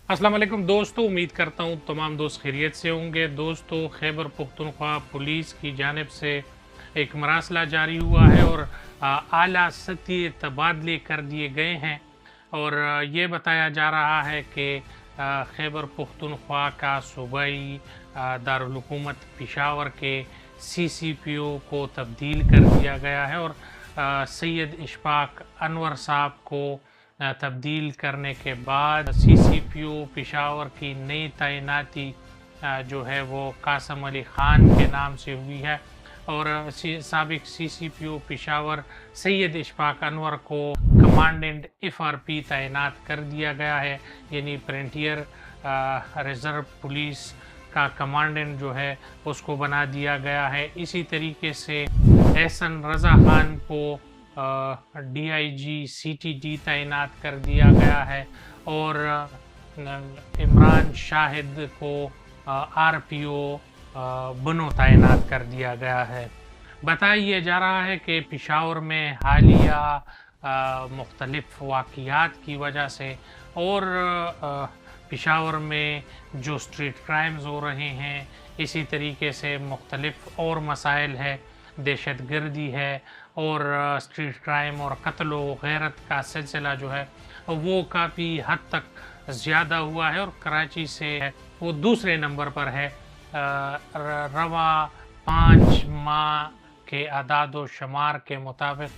अस्सलाम वालेकुम दोस्तों, उम्मीद करता हूँ तमाम दोस्त खैरियत से होंगे। दोस्तों, खैबर पख्तूनख्वा पुलिस की जानिब से एक मरासला जारी हुआ है और आला सतही तबादले कर दिए गए हैं और ये बताया जा रहा है कि खैबर पख्तूनख्वा का सूबाई दारुल हुकूमत पेशावर के CCPO को तब्दील कर दिया गया है और सैयद इशफाक अनवर साहब को तब्दील करने के बाद CCPO पेशावर की नई तैनाती जो है वो कासम अली ख़ान के नाम से हुई है और साबिक CCPO पेशावर सैयद इशफाक अनवर को कमांडेंट FRP तैनात कर दिया गया है, यानी फ्रंटियर रिज़र्व पुलिस का कमांडेंट जो है उसको बना दिया गया है। इसी तरीके से एहसन रज़ा खान को DIG CTD तैनात कर दिया गया है और इमरान शाहिद को RPO बनो तैनात कर दिया गया है। बताया जा रहा है कि पेशावर में हालिया मुख्तलिफ वाक़ियात की वजह से और पेशावर में जो स्ट्रीट क्राइम्स हो रहे हैं, इसी तरीके से मुख्तलिफ और मसाइल है, दहशत गर्दी है और स्ट्रीट क्राइम और कत्ल व गैरत का सिलसिला जो है वो काफ़ी हद तक ज़्यादा हुआ है और कराची से वो दूसरे नंबर पर है। रवा 5 माह के अदाद व शुमार के मुताबिक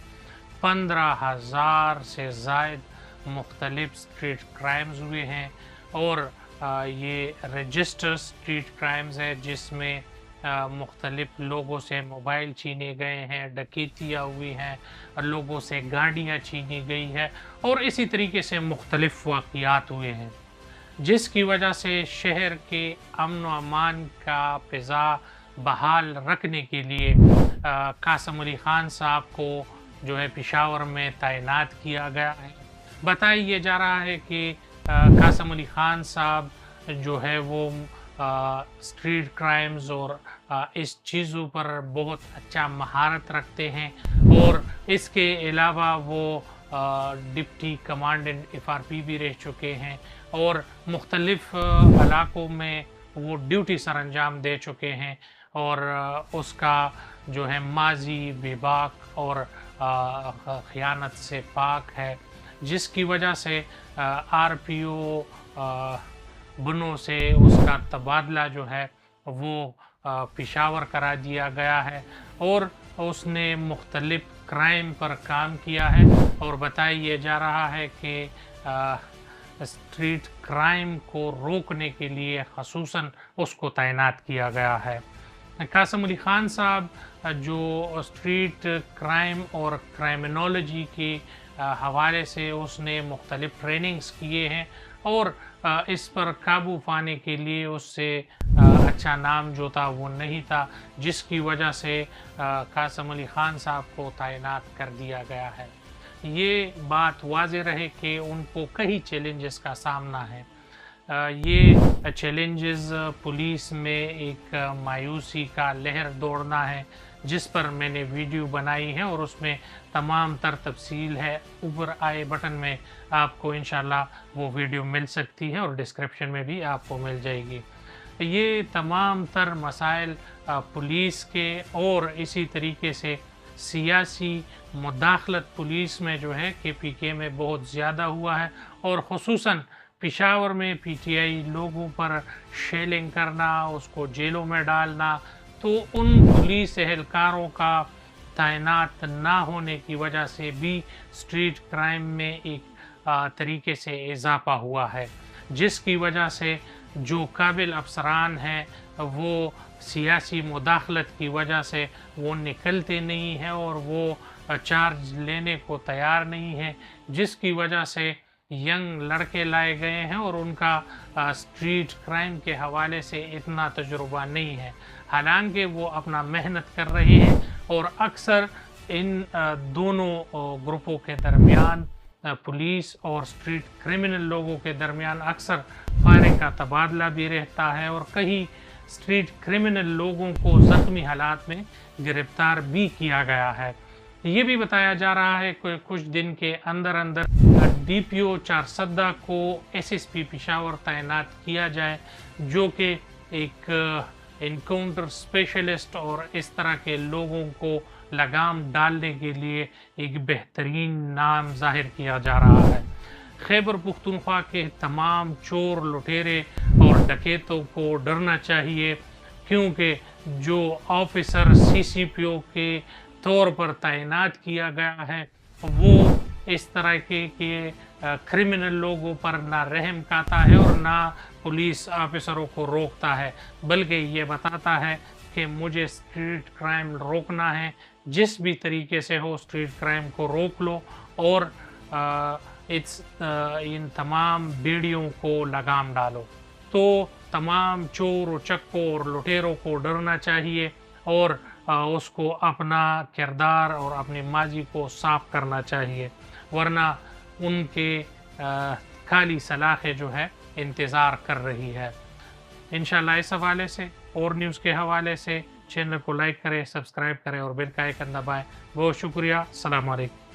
15,000 से ज़ायद मुख्तलिफ स्ट्रीट क्राइम्स हुए हैं और ये रजिस्टर स्ट्रीट क्राइम्स है जिसमें मुख्तलिफ लोगों से मोबाइल छीने गए हैं, डकैतियाँ हुई हैं, लोगों से गाड़ियाँ छीनी गई है और इसी तरीके से मुख्तलिफ वाक़ियात हुए हैं, जिसकी वजह से शहर के अमन व अमान का फ़िज़ा बहाल रखने के लिए कासम अली ख़ान साहब को जो है पेशावर में तैनात किया गया है। बताया जा रहा है कि कासम अली ख़ान साहब जो है वो स्ट्रीट क्राइम्स और इस चीज़ों पर बहुत अच्छा महारत रखते हैं और इसके अलावा वो डिप्टी कमांडेंट FRP भी रह चुके हैं और मुख्तलिफ इलाकों में वो ड्यूटी सर अंजाम दे चुके हैं और उसका जो है माजी बेबाक और ख़यानत से पाक है, जिसकी वजह से RPO बनो से उसका तबादला जो है वो पेशावर करा दिया गया है और उसने मुख्तलिफ क्राइम पर काम किया है और बताया जा रहा है कि स्ट्रीट क्राइम को रोकने के लिए ख़ुसूसन उसको तैनात किया गया है। कासम अली ख़ान साहब जो स्ट्रीट क्राइम और क्राइमिनोलॉजी के हवाले से उसने मुख्तलिफ ट्रेनिंग्स किए हैं और इस पर काबू पाने के लिए उससे अच्छा नाम जो था वो नहीं था, जिसकी वजह से कासम अली ख़ान साहब को तैनात कर दिया गया है। ये बात वाज़ेह रहे कि उनको कई चैलेंजेस का सामना है। ये चैलेंजेस पुलिस में एक मायूसी का लहर दौड़ना है, जिस पर मैंने वीडियो बनाई है और उसमें तमाम तर तफसील है। ऊपर आए बटन में आपको इंशाल्लाह वो वीडियो मिल सकती है और डिस्क्रिप्शन में भी आपको मिल जाएगी। ये तमाम तर मसाइल पुलिस के और इसी तरीके से सियासी मुदाखलत पुलिस में जो है KPK में बहुत ज़्यादा हुआ है और ख़ुसूसन पेशावर में PTI लोगों पर शेलिंग करना, उसको जेलों में डालना, तो उन पुलिस एहलकारों का तैनात ना होने की वजह से भी स्ट्रीट क्राइम में एक तरीके से इजाफा हुआ है, जिसकी वजह से जो काबिल अफसरान हैं वो सियासी मुदाखलत की वजह से वो निकलते नहीं हैं और वो चार्ज लेने को तैयार नहीं हैं, जिसकी वजह से यंग लड़के लाए गए हैं और उनका स्ट्रीट क्राइम के हवाले से इतना तजुर्बा नहीं है, हालांकि वो अपना मेहनत कर रहे हैं और अक्सर इन दोनों ग्रुपों के दरमियान पुलिस और स्ट्रीट क्रिमिनल लोगों के दरमियान अक्सर फायरिंग का तबादला भी रहता है और कई स्ट्रीट क्रिमिनल लोगों को ज़ख्मी हालात में गिरफ़्तार भी किया गया है। یہ بھی بتایا جا رہا ہے کہ کچھ دن کے اندر اندر ڈی پی او چارسدہ کو ایس ایس پی پشاور تعینات کیا جائے، جو کہ ایک انکاؤنٹر اسپیشلسٹ اور اس طرح کے لوگوں کو لگام ڈالنے کے لیے ایک بہترین نام ظاہر کیا جا رہا ہے۔ خیبر پختونخوا کے تمام چور لٹیرے اور ڈکیتوں کو ڈرنا چاہیے، کیونکہ جو آفیسر سی سی پی او کے طور پر تعینات کیا گیا ہے وہ اس طرح کے کرمنل لوگوں پر نہ رحم کھاتا ہے اور نہ پولیس آفیسروں کو روکتا ہے، بلکہ یہ بتاتا ہے کہ مجھے اسٹریٹ کرائم روکنا ہے، جس بھی طریقے سے ہو اسٹریٹ کرائم کو روک لو اور ان تمام بیڑیوں کو لگام ڈالو۔ تو تمام چور و چکوں اور لٹیروں کو ڈرنا چاہیے اور اس کو اپنا کردار اور اپنے ماضی کو صاف کرنا چاہیے، ورنہ ان کے خالی سلاخیں جو ہے انتظار کر رہی ہے۔ انشاءاللہ اس حوالے سے اور نیوز کے حوالے سے چینل کو لائک کریں، سبسکرائب کریں اور بیل کا آئیکن دبائیں۔ بہت شکریہ، السلام علیکم۔